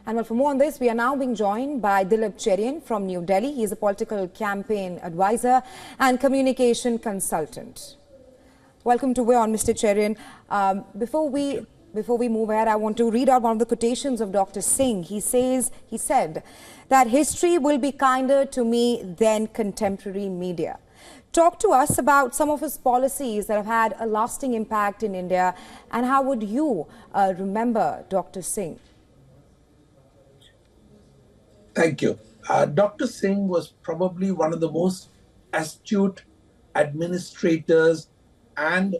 And well, for more on this, we are now being joined by Dilip Cherian from New Delhi. He is a political campaign advisor and communication consultant. Welcome to WION, Mr. Cherian. Before we move ahead, I want to read out one of the quotations of Dr. Singh. He said that history will be kinder to me than contemporary media. Talk to us about some of his policies that have had a lasting impact in India, and how would you remember Dr. Singh? Thank you. Dr. Singh was probably one of the most astute administrators, and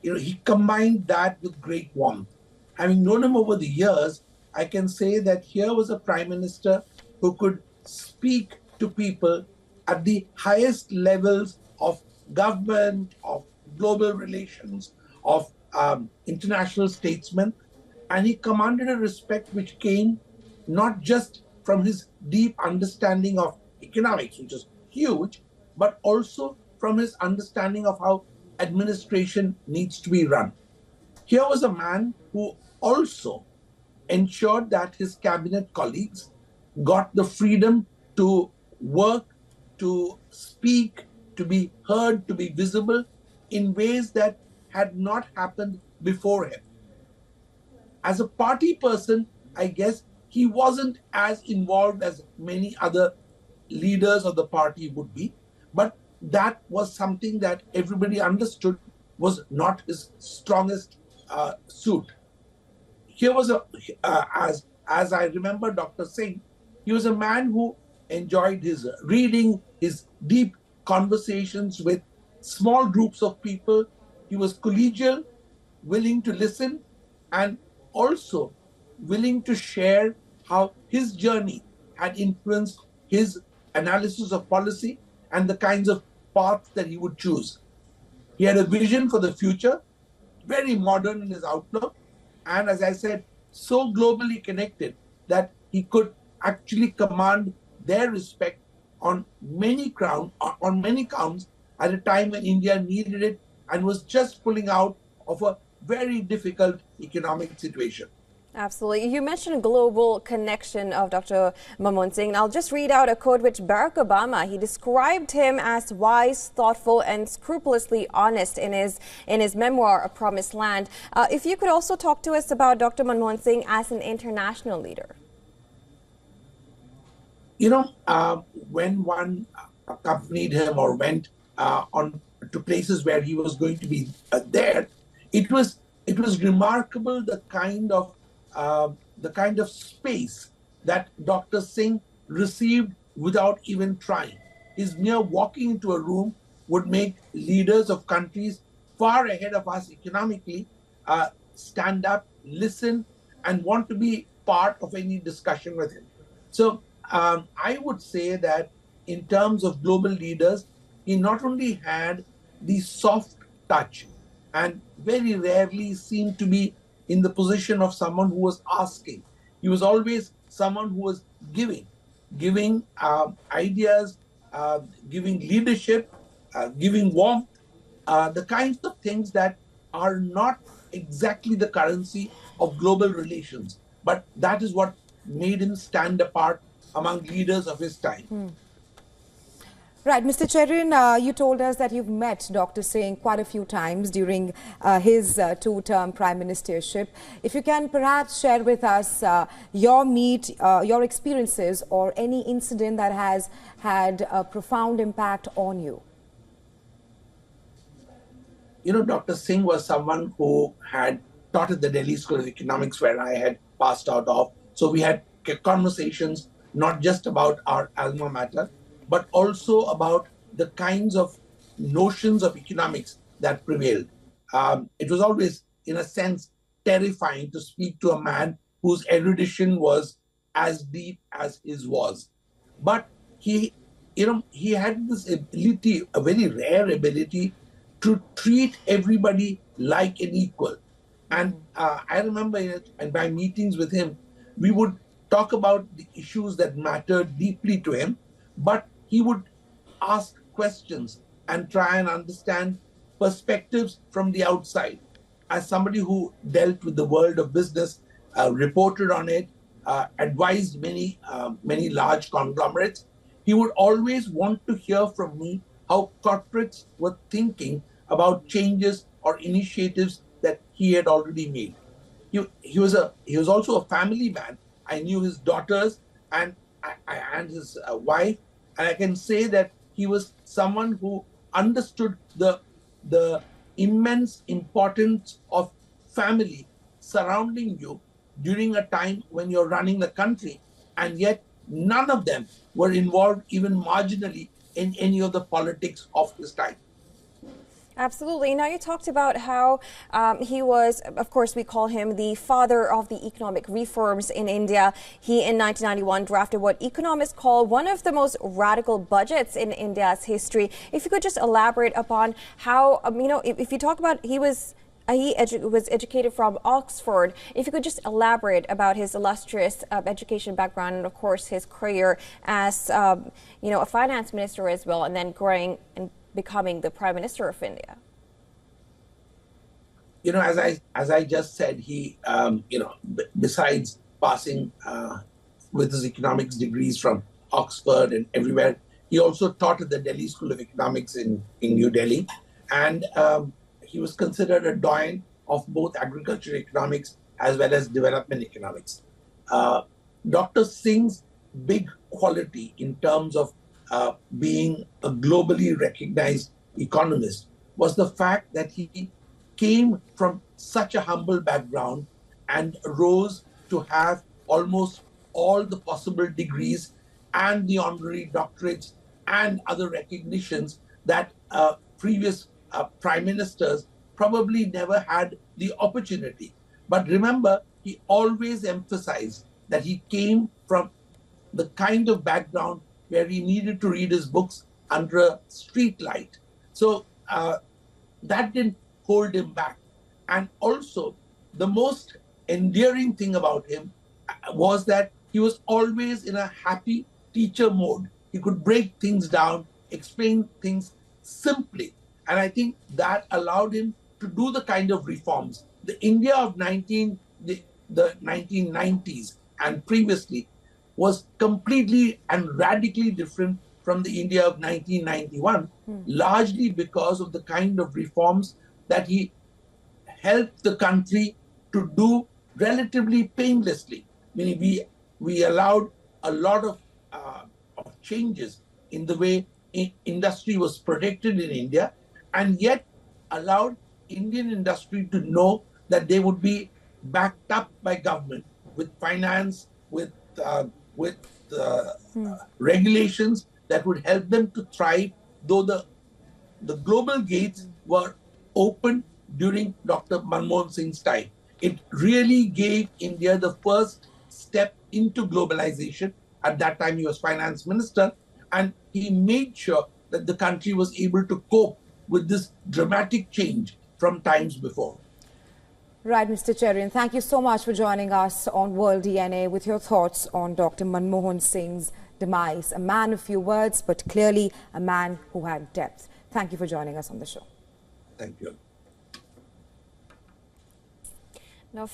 he combined that with great warmth. Having known him over the years, I can say that here was a prime minister who could speak to people at the highest levels of government, of global relations, of international statesmen, and he commanded a respect which came not just from his deep understanding of economics, which is huge, but also from his understanding of how administration needs to be run. Here was a man who also ensured that his cabinet colleagues got the freedom to work, to speak, to be heard, to be visible in ways that had not happened before him. As a party person, I guess he wasn't as involved as many other leaders of the party would be, but that was something that everybody understood was not his strongest suit. Here was as I remember Dr. Singh, he was a man who enjoyed his reading, his deep conversations with small groups of people. He was collegial, willing to listen, and also willing to share how his journey had influenced his analysis of policy and the kinds of paths that he would choose. He had a vision for the future, very modern in his outlook, and as I said, so globally connected that he could actually command their respect on many counts at a time when India needed it and was just pulling out of a very difficult economic situation. Absolutely. You mentioned global connection of Dr. Manmohan Singh. I'll just read out a quote which Barack Obama, he described him as wise, thoughtful, and scrupulously honest in his memoir, A Promised Land. If you could also talk to us about Dr. Manmohan Singh as an international leader. You know, when one accompanied him or went on to places where he was going to be there, it was remarkable the kind of space that Dr. Singh received without even trying. His mere walking into a room would make leaders of countries far ahead of us economically stand up, listen, and want to be part of any discussion with him. So I would say that in terms of global leaders, he not only had the soft touch and very rarely seemed to be in the position of someone who was asking. He was always someone who was giving ideas, giving leadership, giving warmth, the kinds of things that are not exactly the currency of global relations. But that is what made him stand apart among leaders of his time. Right, Mr. Cherian, you told us that you've met Dr. Singh quite a few times during his two-term prime ministership. If you can perhaps share with us your experiences or any incident that has had a profound impact on you. You know, Dr. Singh was someone who had taught at the Delhi School of Economics, where I had passed out of. So we had conversations not just about our alma mater, but also about the kinds of notions of economics that prevailed. It was always, in a sense, terrifying to speak to a man whose erudition was as deep as his was. But he had this ability, a very rare ability, to treat everybody like an equal. And I remember in my meetings with him, we would talk about the issues that mattered deeply to him, but he would ask questions and try and understand perspectives from the outside. As somebody who dealt with the world of business, reported on it, advised many large conglomerates. He would always want to hear from me how corporates were thinking about changes or initiatives that he had already made. He was also a family man. I knew his daughters and and his wife, and I can say that he was someone who understood the immense importance of family surrounding you during a time when you're running the country, and yet none of them were involved even marginally in any of the politics of his time. Absolutely. Now, you talked about how he was, of course, we call him the father of the economic reforms in India. He, in 1991, drafted what economists call one of the most radical budgets in India's history. If you could just elaborate upon how, if you talk about he was educated from Oxford. If you could just elaborate about his illustrious education background and, of course, his career as, a finance minister as well, and then growing and becoming the Prime Minister of India. As I just said, he, besides passing with his economics degrees from Oxford and everywhere, he also taught at the Delhi School of Economics in New Delhi. And he was considered a doyen of both agriculture economics as well as development economics. Dr. Singh's big quality in terms of being a globally recognized economist was the fact that he came from such a humble background and rose to have almost all the possible degrees and the honorary doctorates and other recognitions that previous prime ministers probably never had the opportunity. But remember, he always emphasized that he came from the kind of background where he needed to read his books under a street light. So that didn't hold him back. And also, the most endearing thing about him was that he was always in a happy teacher mode. He could break things down, explain things simply. And I think that allowed him to do the kind of reforms. The India of the 1990s and previously was completely and radically different from the India of 1991, largely because of the kind of reforms that he helped the country to do relatively painlessly. Meaning we allowed a lot of changes in the way industry was protected in India, and yet allowed Indian industry to know that they would be backed up by government with finance, with regulations that would help them to thrive, though the global gates were open during Dr. Manmohan Singh's time. It really gave India the first step into globalization. At that time, he was finance minister, and he made sure that the country was able to cope with this dramatic change from times before. Right, Mr. Cherian, thank you so much for joining us on World DNA with your thoughts on Dr. Manmohan Singh's demise. A man of few words, but clearly a man who had depth. Thank you for joining us on the show. Thank you. Now,